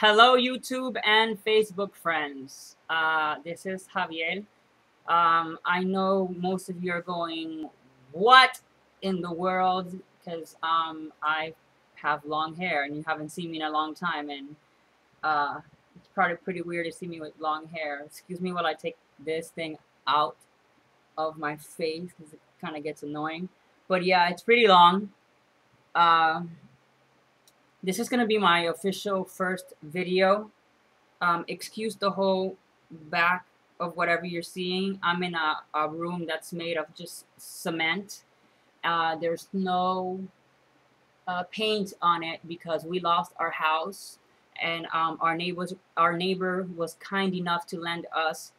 Hello, YouTube and Facebook friends. This is Javier. I know most of you are going, what in the world? Because I have long hair and you haven't seen me in a long time, and it's probably pretty weird to see me with long hair. Excuse me while I take this thing out of my face because it kind of gets annoying. But yeah, it's pretty long. This is going to be my official first video. Excuse the whole back of whatever you're seeing. I'm in a room that's made of just cement. There's no paint on it because we lost our house, and our neighbor was kind enough to lend us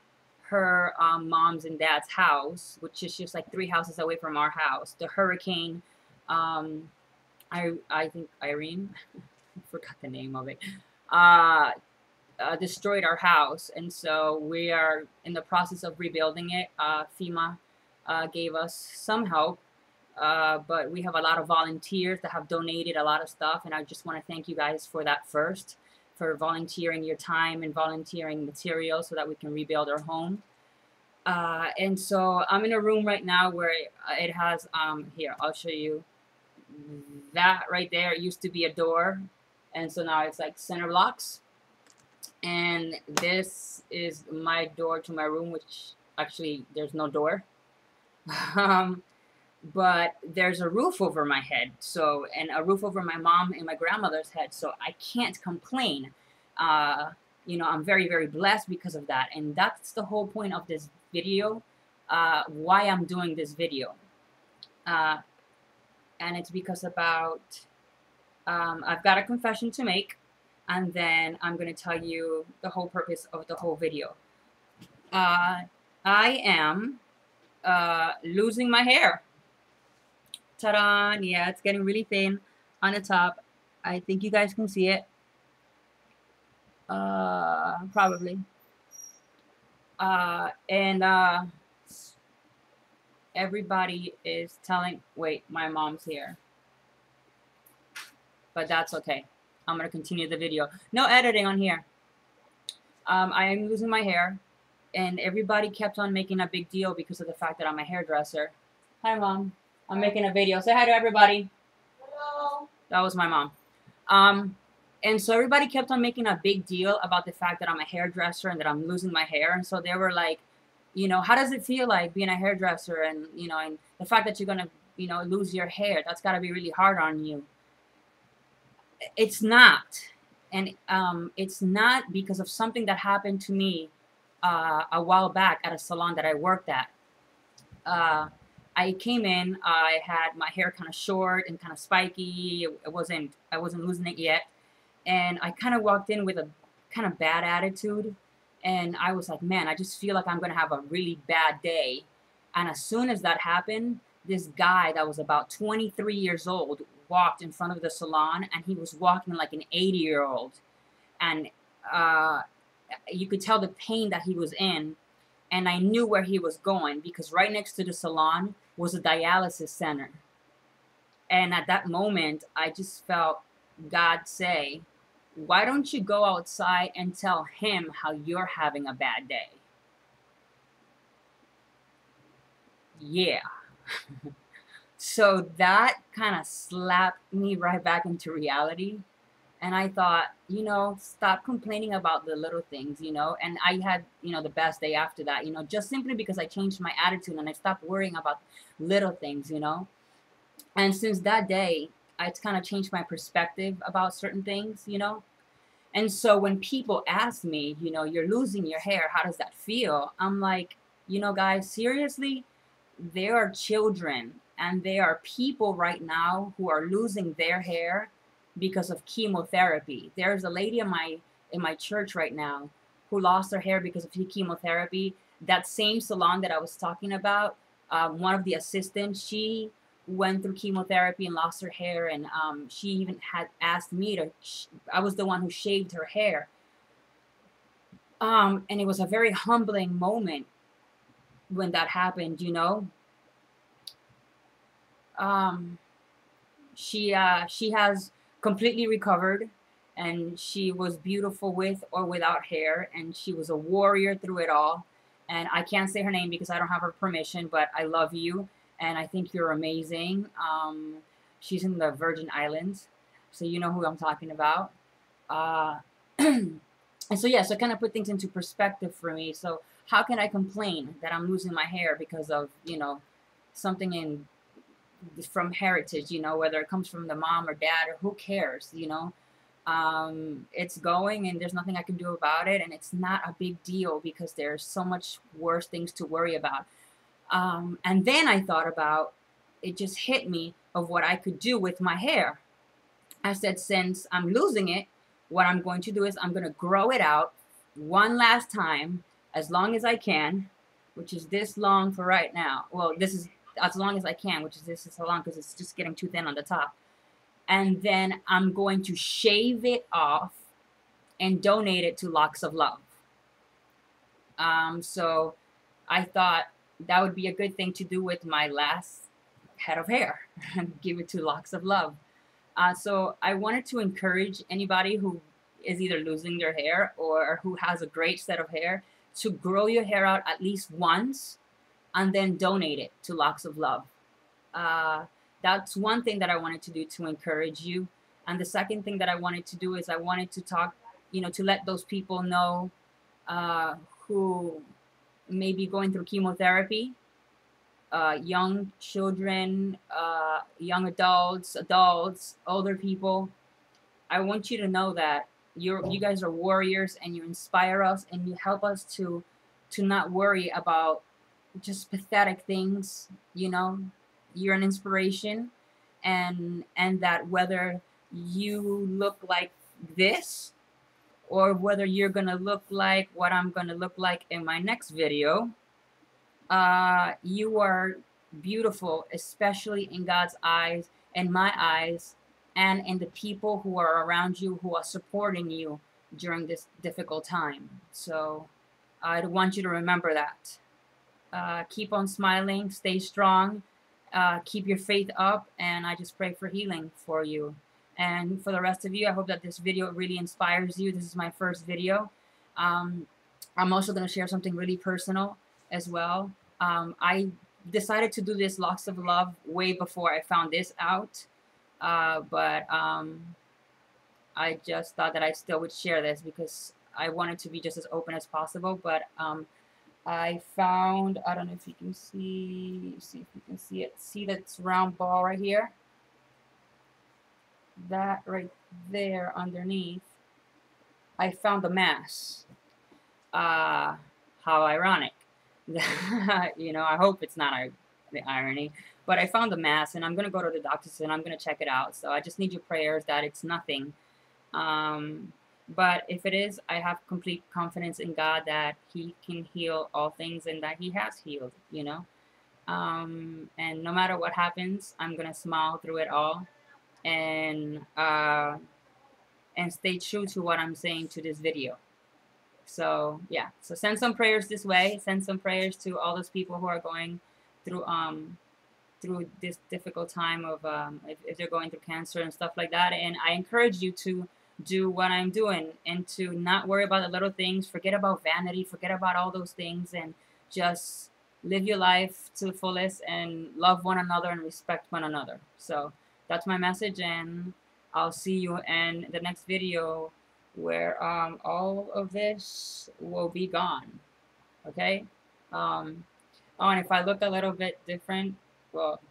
her mom's and dad's house, which is just like 3 houses away from our house. The hurricane, I think Irene, I forgot the name of it, destroyed our house, and so we are in the process of rebuilding it. FEMA gave us some help, but we have a lot of volunteers that have donated a lot of stuff, and I just want to thank you guys for that first, for volunteering your time and volunteering materials so that we can rebuild our home. And so I'm in a room right now where it has, here, I'll show you. That right there used to be a door, and so now it's like center blocks. And this is my door to my room, which actually there's no door. But there's a roof over my head, so, and a roof over my mom and my grandmother's head, so I can't complain. You know, I'm very, very blessed because of that, and that's the whole point of this video, why I'm doing this video. And it's because about, I've got a confession to make, and then I'm going to tell you the whole purpose of the whole video. I am losing my hair. Ta-da! Yeah, it's getting really thin on the top. I think you guys can see it. Probably. And everybody is telling, wait, my mom's here. But that's okay. I'm going to continue the video. No editing on here. I am losing my hair, and everybody kept on making a big deal because of the fact that I'm a hairdresser. Hi, Mom. I'm making a video. Say hi to everybody. Hello. That was my mom. And so everybody kept on making a big deal about the fact that I'm a hairdresser and that I'm losing my hair. And so they were like, you know, how does it feel like being a hairdresser? And, you know, and the fact that you're going to, you know, lose your hair, that's got to be really hard on you. It's not. And it's not because of something that happened to me a while back at a salon that I worked at. I came in, I had my hair kind of short and kind of spiky. I wasn't losing it yet. And I kind of walked in with a kind of bad attitude. And I was like, man, I just feel like I'm going to have a really bad day. And as soon as that happened, this guy that was about 23 years old walked in front of the salon, and he was walking like an 80-year-old. And you could tell the pain that he was in. And I knew where he was going because right next to the salon was a dialysis center. And at that moment, I just felt God say, why don't you go outside and tell him how you're having a bad day? Yeah. So that kind of slapped me right back into reality. And I thought, you know, stop complaining about the little things, you know. And I had, you know, the best day after that, you know, just simply because I changed my attitude and I stopped worrying about little things, you know. And since that day, it's kind of changed my perspective about certain things, you know. And so when people ask me, you know, you're losing your hair, how does that feel? I'm like, you know, guys, seriously, there are children and there are people right now who are losing their hair because of chemotherapy. There's a lady in my church right now who lost her hair because of chemotherapy. That same salon that I was talking about, one of the assistants, she went through chemotherapy and lost her hair, and she even had asked me to, I was the one who shaved her hair. And it was a very humbling moment when that happened, you know. She has completely recovered, and she was beautiful with or without hair, and she was a warrior through it all. And I can't say her name because I don't have her permission, but I love you, and I think you're amazing. She's in the Virgin Islands, so you know who I'm talking about. Uh, and so yeah, so it kind of put things into perspective for me. So how can I complain that I'm losing my hair because of, you know, something in from heritage, you know, whether it comes from the mom or dad or who cares, you know. It's going and there's nothing I can do about it, and it's not a big deal because there's so much worse things to worry about. And then I thought about, it just hit me of what I could do with my hair. I said, since I'm losing it, what I'm going to do is I'm going to grow it out one last time, as long as I can, which is this long for right now. Well, this is as long as I can, which is this is so long because it's just getting too thin on the top. And then I'm going to shave it off and donate it to Locks of Love. So I thought that would be a good thing to do with my last head of hair and give it to Locks of Love. So I wanted to encourage anybody who is either losing their hair or who has a great set of hair to grow your hair out at least once and then donate it to Locks of Love. That's one thing that I wanted to do to encourage you. And the second thing that I wanted to do is I wanted to talk, you know, to let those people know who may be going through chemotherapy, young children, young adults, older people. I want you to know that you guys are warriors, and you inspire us, and you help us to not worry about just pathetic things. You know, you're an inspiration, and that whether you look like this or whether you're gonna look like what I'm gonna look like in my next video, you are beautiful, especially in God's eyes, in my eyes, and in the people who are around you, who are supporting you during this difficult time. So I want you to remember that. Keep on smiling, stay strong, keep your faith up, and I just pray for healing for you. And for the rest of you, I hope that this video really inspires you. This is my first video. I'm also going to share something really personal as well. I decided to do this Locks of Love way before I found this out, but I just thought that I still would share this because I wanted to be just as open as possible. But I found, I don't know if you can see if you can see it. See that round ball right here? That right there underneath, I found the mass. How ironic. You know, I hope it's not the irony, but I found the mass, and I'm going to go to the doctors and I'm going to check it out. So I just need your prayers that it's nothing. But if it is, I have complete confidence in God that He can heal all things and that He has healed, you know. And no matter what happens, I'm going to smile through it all, and stay true to what I'm saying to this video. So yeah, so send some prayers this way. Send some prayers to all those people who are going through through this difficult time of if they're going through cancer and stuff like that. And I encourage you to do what I'm doing and to not worry about the little things. Forget about vanity. Forget about all those things, and just live your life to the fullest and love one another and respect one another. So that's my message, and I'll see you in the next video where all of this will be gone. Okay? Oh, and if I look a little bit different, well,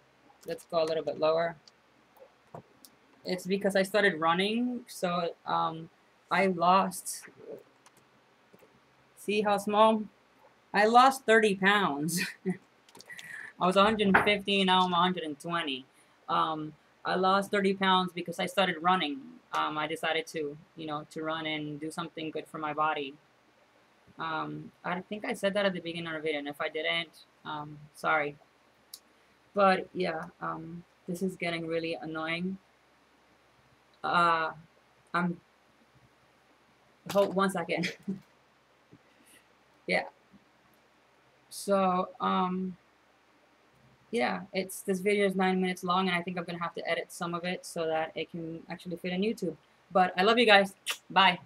let's go a little bit lower. It's because I started running, so I lost, see how small? I lost 30 pounds. I was 150, now I'm 120. I lost 30 pounds because I started running. I decided to, you know, to run and do something good for my body. I think I said that at the beginning of the video, and if I didn't, sorry. But yeah, this is getting really annoying. Hold 1 second. Yeah. So, yeah, this video is 9 minutes long, and I think I'm gonna have to edit some of it so that it can actually fit on YouTube. But I love you guys. Bye.